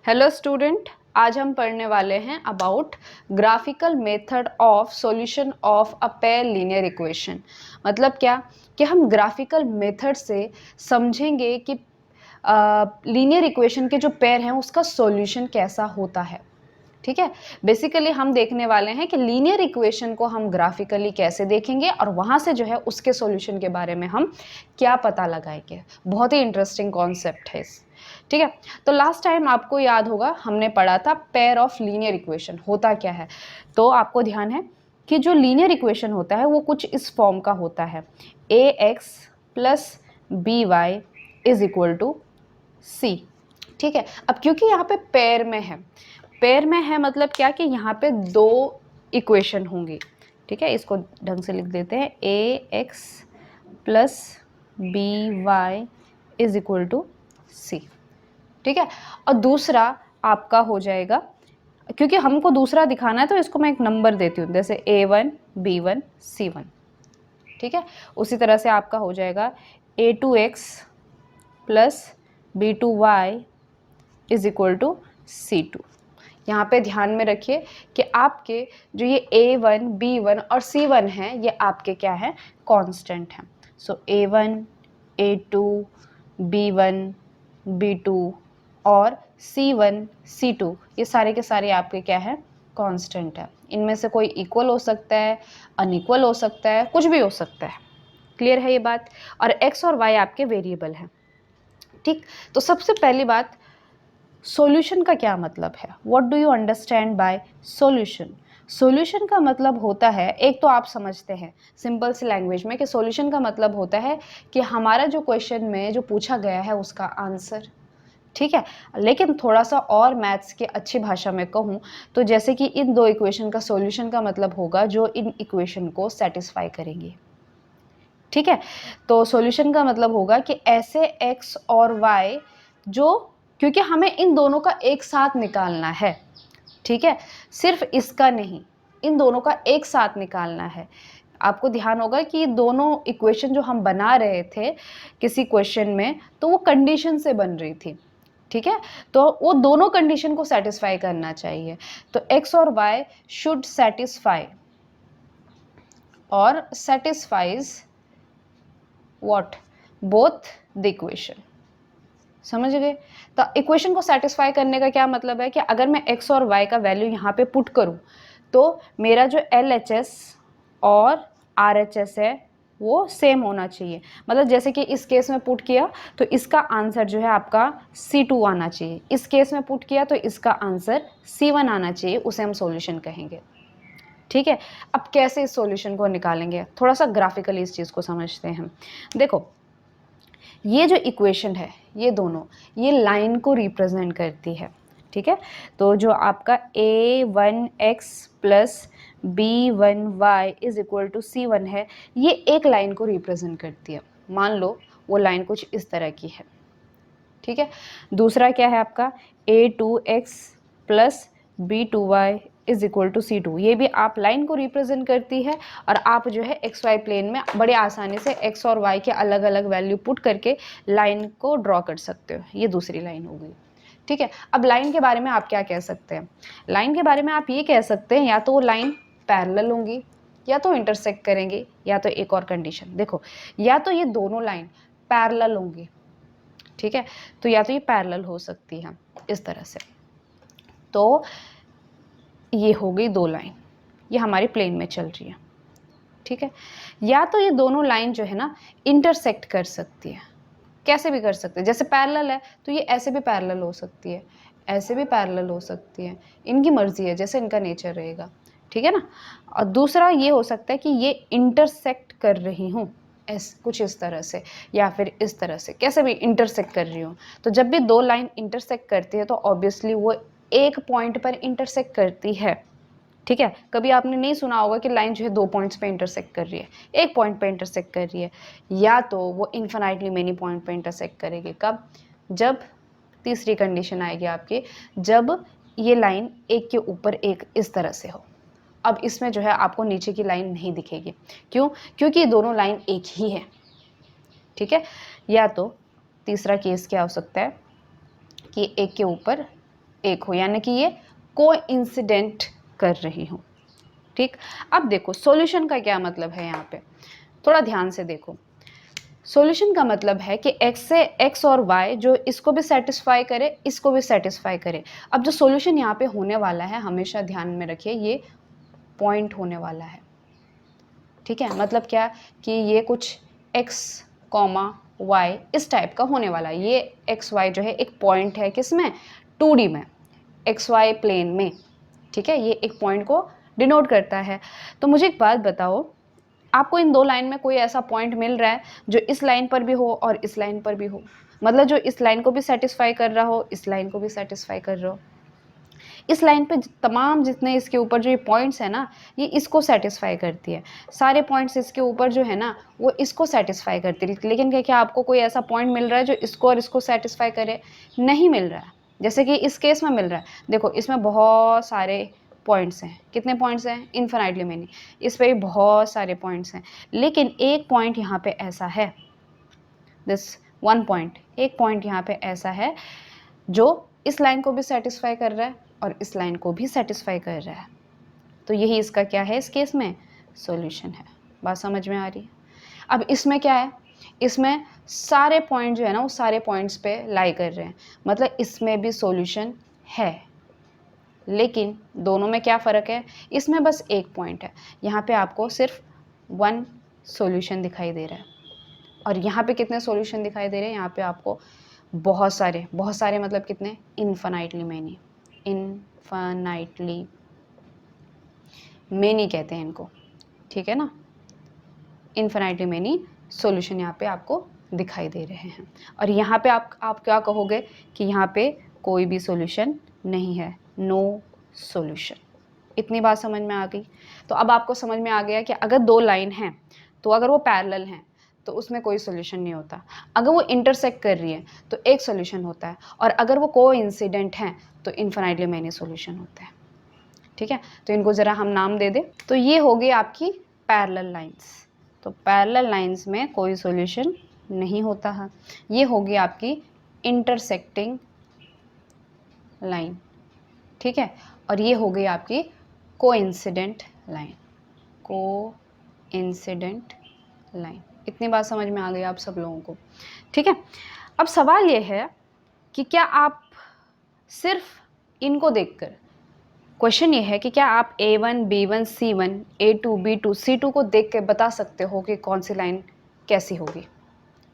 Hello student, आज हम पढ़ने वाले हैं about graphical method of solution of a pair linear equation. मतलब क्या कि हम ग्राफिकल मेथड से समझेंगे कि लीनियर इक्वेशन के जो पेयर हैं उसका सॉल्यूशन कैसा होता है। ठीक है, बेसिकली हम देखने वाले हैं कि लीनियर इक्वेशन को हम ग्राफिकली कैसे देखेंगे और वहाँ से जो है उसके सॉल्यूशन के बारे में हम क्या पता लगाएंगे। बहुत ही इंटरेस्टिंग कॉन्सेप्ट है इस। ठीक है, तो लास्ट टाइम आपको याद होगा हमने पढ़ा था पेयर ऑफ लीनियर इक्वेशन होता क्या है। तो आपको ध्यान है कि जो लीनियर इक्वेशन होता है वो कुछ इस फॉर्म का होता है, a x plus b y is equal to c. ठीक है, अब क्योंकि यहाँ पे पेयर में है, पेयर में है मतलब क्या कि यहाँ पे दो इक्वेशन होंगी। ठीक है, इसको ढंग से लिख देते हैं, a x plus b y is equal to c. ठीक है, और दूसरा आपका हो जाएगा, क्योंकि हमको दूसरा दिखाना है तो इसको मैं एक नंबर देती हूँ, जैसे A1 B1 C1। ठीक है, उसी तरह से आपका हो जाएगा A2x plus B2y is equal to C2। यहाँ पे ध्यान में रखिए कि आपके जो ये A1 B1 और C1 हैं ये आपके क्या हैं, कांस्टेंट हैं। सो A1 A2 B1 B2 और C1 C2 ये सारे के सारे आपके क्या है, कांस्टेंट है। इनमें से कोई इक्वल हो सकता है, अनइक्वल हो सकता है, कुछ भी हो सकता है। क्लियर है ये बात। और x और y आपके वेरिएबल हैं। ठीक, तो सबसे पहली बात, सॉल्यूशन का क्या मतलब है, what do you understand by solution. Solution का मतलब होता है, एक तो आप समझते हैं सिंपल सी लैंग्वेज में कि सॉल्यूशन का मतलब होता है कि हमारा जो क्वेश्चन में जो पूछा गया है उसका आंसर। ठीक है, लेकिन थोड़ा सा और मैथ्स के अच्छी भाषा में कहूँ तो जैसे कि इन दो इक्वेशन का सॉल्यूशन का मतलब होगा जो इन इक्वेशन को सेटिस्फाई करेंगे। ठीक है, तो सॉल्यूशन का मतलब होगा कि ऐसे x और y जो, क्योंकि हमें इन दोनों का एक साथ निकालना है। ठीक है, सिर्फ इसका नहीं, इन दोनों का एक साथ निकालना है। आपको ध्यान होगा कि ये दोनों इक्वेशन जो हम बना रहे थे किसी क्वेश्चन में तो वो कंडीशन से बन रही थी। ठीक है, तो वो दोनों कंडीशन को सेटिस्फाई करना चाहिए। तो x और y शुड सेटिस्फाई और satisfies what, both the equation. समझ गए। तो इक्वेशन को सेटिस्फाई करने का क्या मतलब है कि अगर मैं x और y का वैल्यू यहाँ पे पुट करूँ तो मेरा जो LHS और RHS है वो सेम होना चाहिए। मतलब जैसे कि इस केस में पुट किया तो इसका आंसर जो है आपका C2 आना चाहिए, इस केस में पुट किया तो इसका आंसर C1 आना चाहिए, उसे हम सॉल्यूशन कहेंगे। ठीक है, अब कैसे इस सॉल्यूशन को निकालेंगे, थोड़ा सा ग्राफिकली इस चीज़ को समझते हैं। देखो, ये जो इक्वेशन है ये दोनों ये लाइन को रिप्रेजेंट करती है। ठीक है, तो जो आपका A1x plus B1y is equal to C1 है, ये एक लाइन को रिप्रेजेंट करती है। मान लो वो लाइन कुछ इस तरह की है। ठीक है, दूसरा क्या है आपका A2x plus B2y is equal to C2, ये भी आप लाइन को रिप्रेजेंट करती है। और आप जो है XY प्लेन में बड़े आसानी से x और y के अलग अलग वैल्यू पुट करके लाइन को ड्रॉ कर सकते हो। ये दूसरी लाइन हो गई। ठीक है, अब लाइन के बारे में आप क्या कह सकते हैं, लाइन के बारे में आप ये कह सकते हैं या तो वो लाइन पैरेलल होंगी या तो इंटरसेक्ट करेंगे, या तो एक और कंडीशन देखो, या तो ये दोनों लाइन पैरेलल होंगी। ठीक है, तो या तो ये पैरेलल हो सकती है इस तरह से। तो ये हो गई दो लाइन, ये हमारी प्लेन में चल रही है। ठीक है, या तो ये दोनों लाइन जो है ना इंटरसेक्ट कर सकती है, कैसे भी कर सकते हैं। जैसे पैरेलल है तो ये ऐसे भी पैरेलल हो सकती है, ऐसे भी पैरेलल हो सकती है, इनकी मर्जी है जैसे इनका नेचर रहेगा। ठीक है ना। और दूसरा ये हो सकता है कि ये इंटरसेक्ट कर रही हूँ कुछ इस तरह से, या फिर इस तरह से, कैसे भी इंटरसेक्ट कर रही हूँ। तो जब भी दो लाइन इंटरसेक्ट करती है तो ऑब्वियसली वो एक पॉइंट पर इंटरसेक्ट करती है। ठीक है, कभी आपने नहीं सुना होगा कि लाइन जो है दो पॉइंट्स पे इंटरसेक्ट कर रही है, एक पॉइंट पे इंटरसेक्ट कर रही है। या तो वो इन्फिनाइटली मेनी पॉइंट पे इंटरसेक्ट करेगी, कब, जब तीसरी कंडीशन आएगी आपकी, जब ये लाइन एक के ऊपर एक इस तरह से हो। अब इसमें जो है आपको नीचे की लाइन नहीं दिखेगी, क्यों, क्योंकि ये दोनों लाइन एक ही है। ठीक है, या तो तीसरा केस क्या हो सकता है कि एक के ऊपर एक हो, यानी कि ये कोइंसिडेंट कर रही हूँ। ठीक, अब देखो सॉल्यूशन का क्या मतलब है, यहाँ पे थोड़ा ध्यान से देखो। सॉल्यूशन का मतलब है कि x से x और y जो इसको भी सेटिस्फाई करे, इसको भी सेटिस्फाई करे। अब जो सॉल्यूशन यहाँ पे होने वाला है, हमेशा ध्यान में रखिए, ये पॉइंट होने वाला है। ठीक है, मतलब क्या कि ये कुछ x, y इस टाइप का होने वाला है। ये x y जो है एक पॉइंट है, किसमें, 2D में, एक्स वाई प्लेन में। ठीक है, ये एक पॉइंट को डिनोट करता है। तो मुझे एक बात बताओ, आपको इन दो लाइन में कोई ऐसा पॉइंट मिल रहा है जो इस लाइन पर भी हो और इस लाइन पर भी हो, मतलब जो इस लाइन को भी सेटिस्फाई कर रहा हो, इस लाइन को भी सेटिस्फाई कर रहा हो। इस लाइन पे तमाम जितने इसके ऊपर जो ये पॉइंट्स है ना, ये इसको सेटिस्फाई करती है। सारे पॉइंट्स इसके ऊपर जो है ना, वो इसको सेटिस्फाई करती है। लेकिन क्या आपको कोई ऐसा पॉइंट मिल रहा है जो इसको और इसको सेटिस्फाई करे? नहीं मिल रहा है। जैसे कि इस केस में मिल रहा है, देखो इसमें बहुत सारे पॉइंट्स हैं। कितने पॉइंट्स हैं? Infinitely many. इस पे भी बहुत सारे पॉइंट्स हैं, लेकिन एक पॉइंट यहाँ पे ऐसा है, दिस वन पॉइंट, एक पॉइंट यहाँ पे ऐसा है जो इस लाइन को भी सेटिस्फाई कर रहा है और इस लाइन को भी सेटिस्फाई कर रहा है। तो यही इसका क्या है, इस केस में सॉल्यूशन है। बात समझ में आ रही है? अब इसमें क्या है, इसमें सारे पॉइंट जो है ना, वो सारे पॉइंट्स पे लाई कर रहे हैं, मतलब इसमें भी सॉल्यूशन है। लेकिन दोनों में क्या फ़र्क है, इसमें बस एक पॉइंट है, यहाँ पे आपको सिर्फ वन सॉल्यूशन दिखाई दे रहा है, और यहाँ पे कितने सॉल्यूशन दिखाई दे रहे हैं, यहाँ पे आपको बहुत सारे मतलब कितने, इनफाइनाइटली मैनी, इनफाइनाइटली मैनी कहते हैं इनको। ठीक है ना, इनफाइनाइटली मैनी सॉल्यूशन यहाँ पे आपको दिखाई दे रहे हैं। और यहाँ पे आप क्या कहोगे कि यहाँ पे कोई भी सॉल्यूशन नहीं है, नो सॉल्यूशन। इतनी बात समझ में आ गई? तो अब आपको समझ में आ गया कि अगर दो लाइन हैं तो अगर वो पैरेलल हैं तो उसमें कोई सॉल्यूशन नहीं होता। अगर वो इंटरसेक्ट कर रही है तो एक सॉल्यूशन होता है, और अगर वो कोइंसिडेंट हैं तो इनफाइनाइटली मैनी सॉल्यूशन होता है। ठीक है, तो इनको ज़रा हम नाम दे दें। तो ये हो गई आपकी पैरेलल लाइंस। तो पैरेलल लाइंस में कोई सॉल्यूशन नहीं होता है। ये होगी आपकी इंटरसेक्टिंग लाइन। ठीक है, और ये हो गई आपकी कोइंसिडेंट लाइन, कोइंसिडेंट लाइन। इतनी बात समझ में आ गई आप सब लोगों को? ठीक है, अब सवाल ये है कि क्या आप सिर्फ इनको देखकर, क्वेश्चन ये है कि क्या आप A1, B1, C1, A2, B2, C2 को देख के बता सकते हो कि कौन सी लाइन कैसी होगी?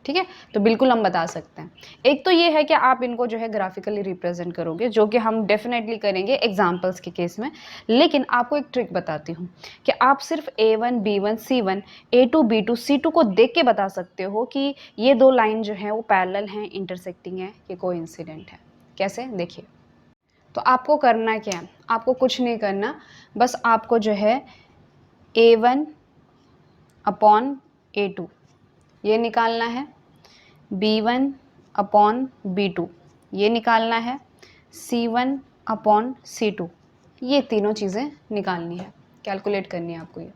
ठीक है, तो बिल्कुल हम बता सकते हैं। एक तो ये है कि आप इनको जो है ग्राफिकली रिप्रेजेंट करोगे, जो कि हम डेफिनेटली करेंगे एग्जांपल्स के केस में। लेकिन आपको एक ट्रिक बताती हूँ कि आप सिर्फ A1, B1, C1, A2, B2, C2 को देख के बता सकते हो कि ये दो लाइन जो है वो पैरेलल हैं, इंटरसेक्टिंग है, ये कोइंसिडेंट है। कैसे, देखिए। तो आपको करना क्या है, आपको कुछ नहीं करना, बस आपको जो है A1 अपॉन A2 ये निकालना है, B1 अपॉन B2 ये निकालना है, C1 अपॉन C2 ये तीनों चीज़ें निकालनी है, कैलकुलेट करनी है आपको ये।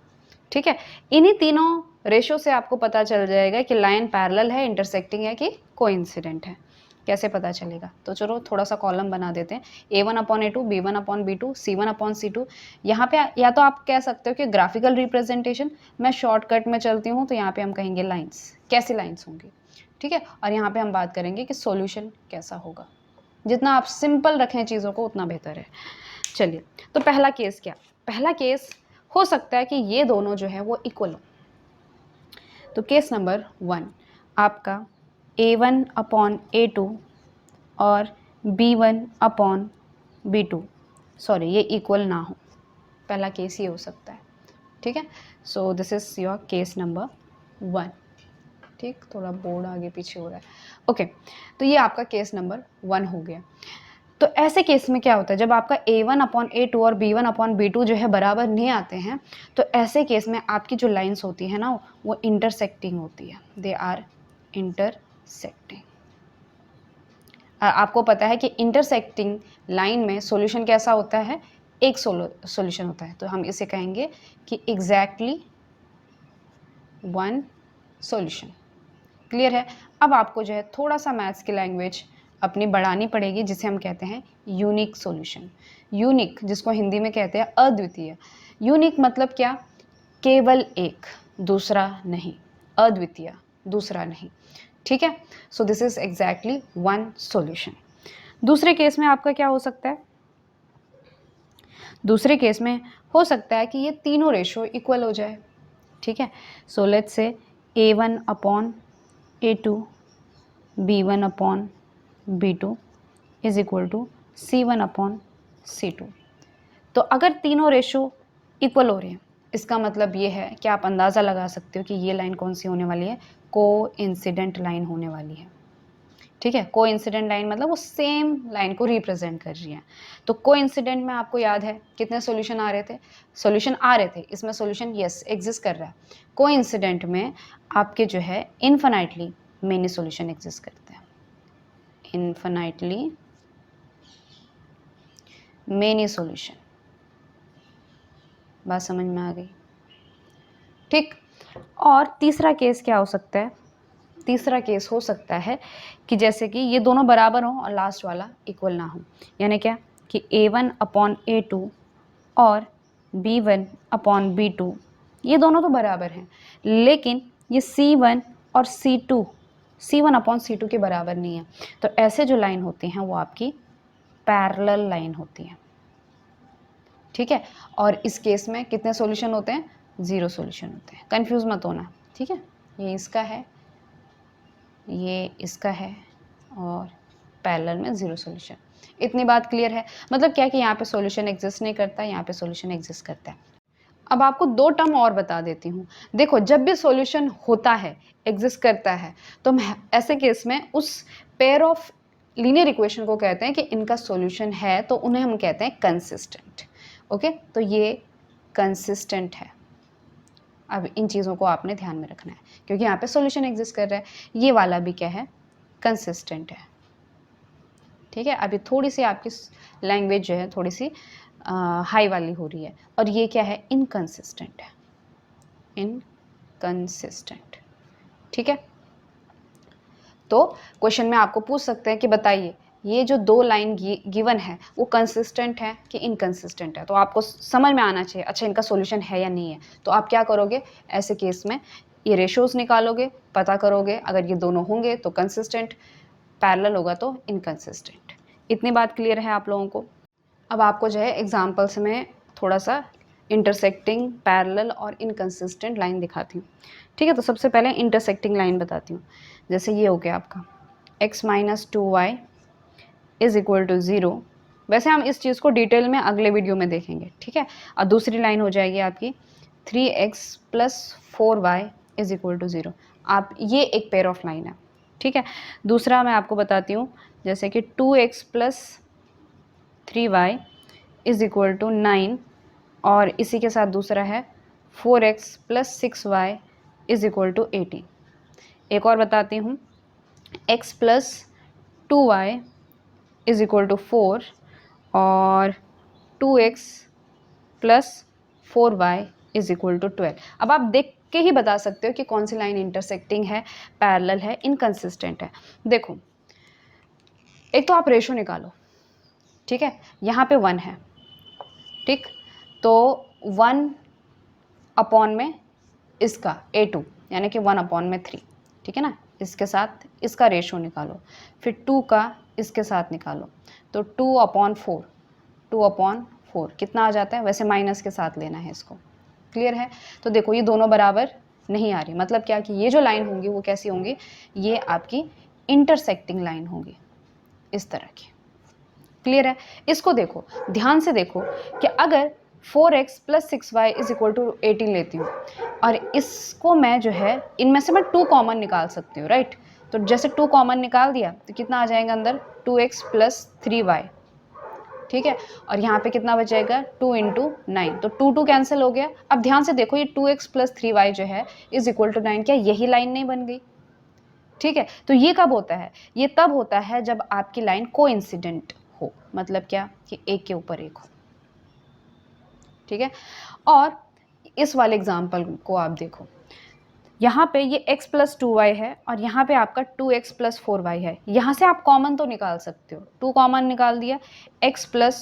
ठीक है, इन्हीं तीनों रेशो से आपको पता चल जाएगा कि लाइन पैरेलल है, इंटरसेक्टिंग है कि कोइंसिडेंट है। कैसे पता चलेगा? तो चलो थोड़ा सा कॉलम बना देते हैं, A1 upon A2, B1 upon B2, C1 upon C2। यहाँ पे या तो आप कह सकते हो कि ग्राफिकल रिप्रेजेंटेशन, मैं शॉर्टकट में चलती हूँ तो यहाँ पे हम कहेंगे लाइंस, कैसी लाइंस होंगी। ठीक है, और यहाँ पे हम बात करेंगे कि सॉल्यूशन कैसा होगा। जितना आप सिंपल रखें चीज़ों को उतना बेहतर है। चलिए, तो पहला केस क्या, पहला केस हो सकता है कि ये दोनों जो है वो इक्वल हो। तो केस नंबर 1 आपका A1 अपॉन A2 और B1 अपॉन B2, सॉरी ये इक्वल ना हो, पहला केस ये हो सकता है। ठीक है, so this is your case number 1। ठीक, थोड़ा बोर्ड आगे पीछे हो रहा है। ओके, तो ये आपका केस नंबर 1 हो गया। तो ऐसे केस में क्या होता है, जब आपका A1 अपॉन A2 और B1 अपॉन B2 जो है बराबर नहीं आते हैं, तो ऐसे केस में आपकी जो लाइंस होती है ना, वो इंटरसेक्टिंग होती है, दे आर इंटरसेक्टिंग। आपको पता है कि इंटरसेक्टिंग लाइन में सॉल्यूशन कैसा होता है, एक सॉल्यूशन होता है, तो हम इसे कहेंगे कि एग्जैक्टली वन सॉल्यूशन। क्लियर है? अब आपको जो है थोड़ा सा मैथ्स की लैंग्वेज अपनी बढ़ानी पड़ेगी, जिसे हम कहते हैं यूनिक सॉल्यूशन। यूनिक जिसको हिंदी में कहते हैं अद्वितीय। यूनिक मतलब क्या? केवल एक, दूसरा नहीं, अद्वितीय, दूसरा नहीं। ठीक है, so this is exactly one solution. दूसरे केस में आपका क्या हो सकता है? दूसरे केस में हो सकता है कि ये तीनों रेशो इक्वल हो जाए। ठीक है, सो let's say A1 upon A2, B1 upon B2 is equal to C1 upon C2। तो अगर तीनों रेशो इक्वल हो रहे हैं, इसका मतलब ये है कि आप अंदाज़ा लगा सकते हो कि ये लाइन कौन सी होने वाली है? कोइंसिडेंट लाइन होने वाली है। ठीक है, कोइंसिडेंट लाइन मतलब वो सेम लाइन को रिप्रेजेंट कर रही है। तो कोइंसिडेंट में आपको याद है कितने सॉल्यूशन आ रहे थे? सॉल्यूशन आ रहे थे, इसमें सॉल्यूशन यस एग्जिस्ट कर रहा है। कोइंसिडेंट में आपके जो है इन्फिनाइटली मेनी सॉल्यूशन एग्जिस्ट करते हैं। इन्फिनाइटली मेनी सॉल्यूशन, बात समझ में आ गई? ठीक। और तीसरा केस क्या हो सकता है? तीसरा केस हो सकता है कि जैसे कि ये दोनों बराबर हों और लास्ट वाला इक्वल ना हो। यानी क्या कि A1 अपॉन A2 और B1 अपॉन B2 ये दोनों तो बराबर हैं, लेकिन ये C1 और C1 अपॉन C2 के बराबर नहीं है। तो ऐसे जो लाइन होती हैं वो आपकी पैरेलल लाइन होती है। ठीक है, और इस केस में कितने सॉल्यूशन होते हैं? 0 सॉल्यूशन होते हैं। कंफ्यूज मत होना। ठीक है, ये इसका है, ये इसका है, और पैरेलल में 0 सॉल्यूशन। इतनी बात क्लियर है? मतलब क्या कि यहाँ पे सॉल्यूशन एग्जिस्ट नहीं करता, यहाँ पे सॉल्यूशन एग्जिस्ट करता है। अब आपको 2 टर्म और बता देती हूँ। देखो, जब भी सॉल्यूशन होता है, एग्जिस्ट करता है, तो हम ऐसे केस में उस पेयर ऑफ लीनियर इक्वेशन को कहते हैं कि इनका सॉल्यूशन है, तो उन्हें हम कहते हैं कंसिस्टेंट। ओके, तो ये कंसिस्टेंट है। अब इन चीज़ों को आपने ध्यान में रखना है, क्योंकि यहाँ पे सॉल्यूशन एग्जिस्ट कर रहा है। ये वाला भी क्या है? कंसिस्टेंट है। ठीक है, अभी थोड़ी सी आपकी लैंग्वेज जो है थोड़ी सी हाई वाली हो रही है। और ये क्या है? इनकंसिस्टेंट है, इनकंसिस्टेंट। ठीक है, तो क्वेश्चन में आपको पूछ सकते हैं कि बताइए ये जो 2 लाइन गिवन है वो कंसिस्टेंट है कि इनकंसिस्टेंट है। तो आपको समझ में आना चाहिए अच्छा इनका सॉल्यूशन है या नहीं है। तो आप क्या करोगे ऐसे केस में? ये रेशोज निकालोगे, पता करोगे, अगर ये दोनों होंगे तो कंसिस्टेंट, पैरेलल होगा तो इनकंसिस्टेंट। इतनी बात क्लियर है आप लोगों को? अब आपको जो है एग्जाम्पल्स में थोड़ा सा इंटरसेक्टिंग, पैरेलल और इनकंसिस्टेंट लाइन दिखाती हूँ। ठीक है, तो सबसे पहले इंटरसेक्टिंग लाइन बताती हूँ। जैसे ये हो गया आपका x minus 2y is equal to 0। वैसे हम इस चीज़ को डिटेल में अगले वीडियो में देखेंगे। ठीक है, और दूसरी लाइन हो जाएगी आपकी 3x plus 4y is equal to 0। आप ये एक पेयर ऑफ लाइन है। ठीक है, दूसरा मैं आपको बताती हूँ, जैसे कि 2x plus 3y is equal to 9, और इसी के साथ दूसरा है 4x plus 6y is equal to 18। एक और बताती हूँ, x plus 2y is equal to 4 और 2x plus 4y is equal to 12। अब आप देख के ही बता सकते हो कि कौन सी लाइन इंटरसेक्टिंग है, पैरेलल है, इनकंसिस्टेंट है। देखो, एक तो आप रेशो निकालो। ठीक है, यहाँ पे 1 है। ठीक, तो 1 अपॉन में इसका A2 यानी कि 1 अपॉन में 3। ठीक है ना, इसके साथ इसका रेशो निकालो, फिर 2 का इसके साथ निकालो, तो 2 अपॉन 4, 2 अपॉन 4 कितना आ जाता है? वैसे माइनस के साथ लेना है इसको। क्लियर है? तो देखो ये दोनों बराबर नहीं आ रही, मतलब क्या कि ये जो लाइन होंगी वो कैसी होंगी? ये आपकी इंटरसेक्टिंग लाइन होगी, इस तरह की। क्लियर है? इसको देखो, ध्यान से देखो कि अगर 4x plus 6y is equal to 18 लेती हूँ और इसको मैं जो है इनमें से मैं 2 कॉमन निकाल सकती हूँ, राइट? तो जैसे 2 कॉमन निकाल दिया तो कितना आ जाएगा अंदर? 2x plus 3y। ठीक है, और यहाँ पे कितना बचेगा? 2 इंटू 9, तो 2 कैंसिल हो गया। अब ध्यान से देखो, ये 2x प्लस 3y जो है इज इक्वल टू 9, क्या यही लाइन नहीं बन गई? ठीक है, तो ये कब होता है? ये तब होता है जब आपकी लाइन कोइंसिडेंट हो, मतलब क्या कि एक के ऊपर एक हो। ठीक है, और इस वाले एग्जाम्पल को आप देखो, यहाँ पे ये x प्लस 2y है और यहाँ पे आपका 2x प्लस 4y है। यहाँ से आप कॉमन तो निकाल सकते हो, 2 कॉमन निकाल दिया, x प्लस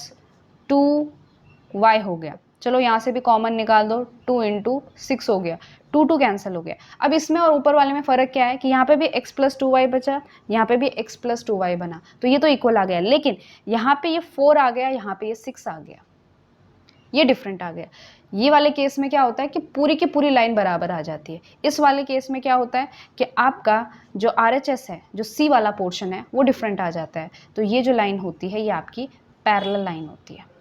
2y हो गया। चलो यहाँ से भी कॉमन निकाल दो, 2 इंटू 6 हो गया, 2 कैंसिल हो गया। अब इसमें और ऊपर वाले में फ़र्क क्या है कि यहाँ पे भी x प्लस 2y बचा, यहाँ पे भी x प्लस 2y बना, तो ये तो इक्वल आ गया। लेकिन यहाँ पे ये 4 आ गया, यहाँ पे ये 6 आ गया, ये डिफरेंट आ गया। ये वाले केस में क्या होता है कि पूरी की पूरी लाइन बराबर आ जाती है। इस वाले केस में क्या होता है कि आपका जो RHS है, जो C वाला पोर्शन है, वो डिफरेंट आ जाता है। तो ये जो लाइन होती है ये आपकी पैरेलल लाइन होती है।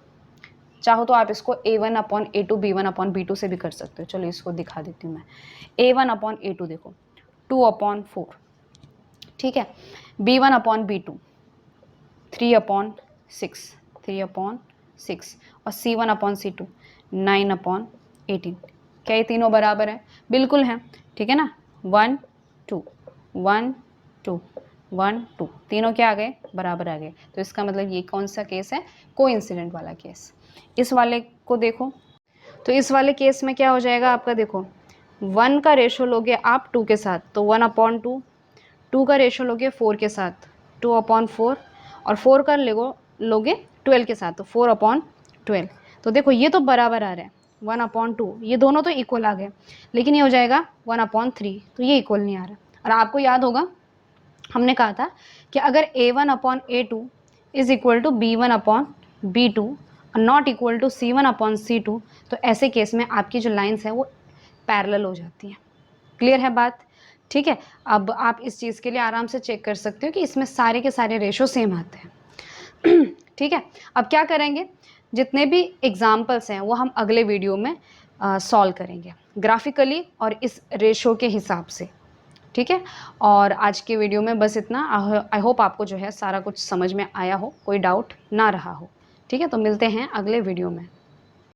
चाहो तो आप इसको A1 upon A2 B1 upon B2 से भी कर सकते हो। चलो इसको दिखा देती हूँ मैं। A1 अपॉन A2 देखो 2 अपॉन 4, ठीक है। B1 upon B2 3 upon 6, 3 upon 6, और C1 अपॉन C2 9 अपॉन 18। क्या ये तीनों बराबर है? बिल्कुल है, ठीक है ना। 1 2 1 2 1 2, तीनों क्या आ गए? बराबर आ गए। तो इसका मतलब ये कौन सा केस है? कोइंसिडेंट वाला केस। इस वाले को देखो, तो इस वाले केस में क्या हो जाएगा आपका, देखो 1 का रेशो लोगे आप 2 के साथ तो 1 अपॉन 2, 2 का रेशो लोगे 4 के साथ 2 अपॉन 4, और 4 का लोगे 12 के साथ तो 4 अपॉन 12। तो देखो ये तो बराबर आ रहा है 1 अपॉन 2, ये दोनों तो इक्वल आ गए। लेकिन ये हो जाएगा 1 अपॉन 3, तो ये इक्वल नहीं आ रहा। और आपको याद होगा हमने कहा था कि अगर A1 upon A2 is equal to B1 upon B2 और not equal to C1 upon C2, तो ऐसे केस में आपकी जो लाइन्स हैं वो पैरेलल हो जाती हैं। क्लियर है बात? ठीक है। अब आप इस चीज़ के लिए आराम से चेक कर सकते हो कि इसमें सारे के सारे रेशो सेम आते हैं। ठीक है। अब क्या करेंगे, जितने भी एग्जाम्पल्स हैं वो हम अगले वीडियो में सॉल्व करेंगे ग्राफिकली और इस रेशो के हिसाब से। ठीक है। और आज के वीडियो में बस इतना। आई होप आपको जो है सारा कुछ समझ में आया हो, कोई डाउट ना रहा हो। ठीक है, तो मिलते हैं अगले वीडियो में।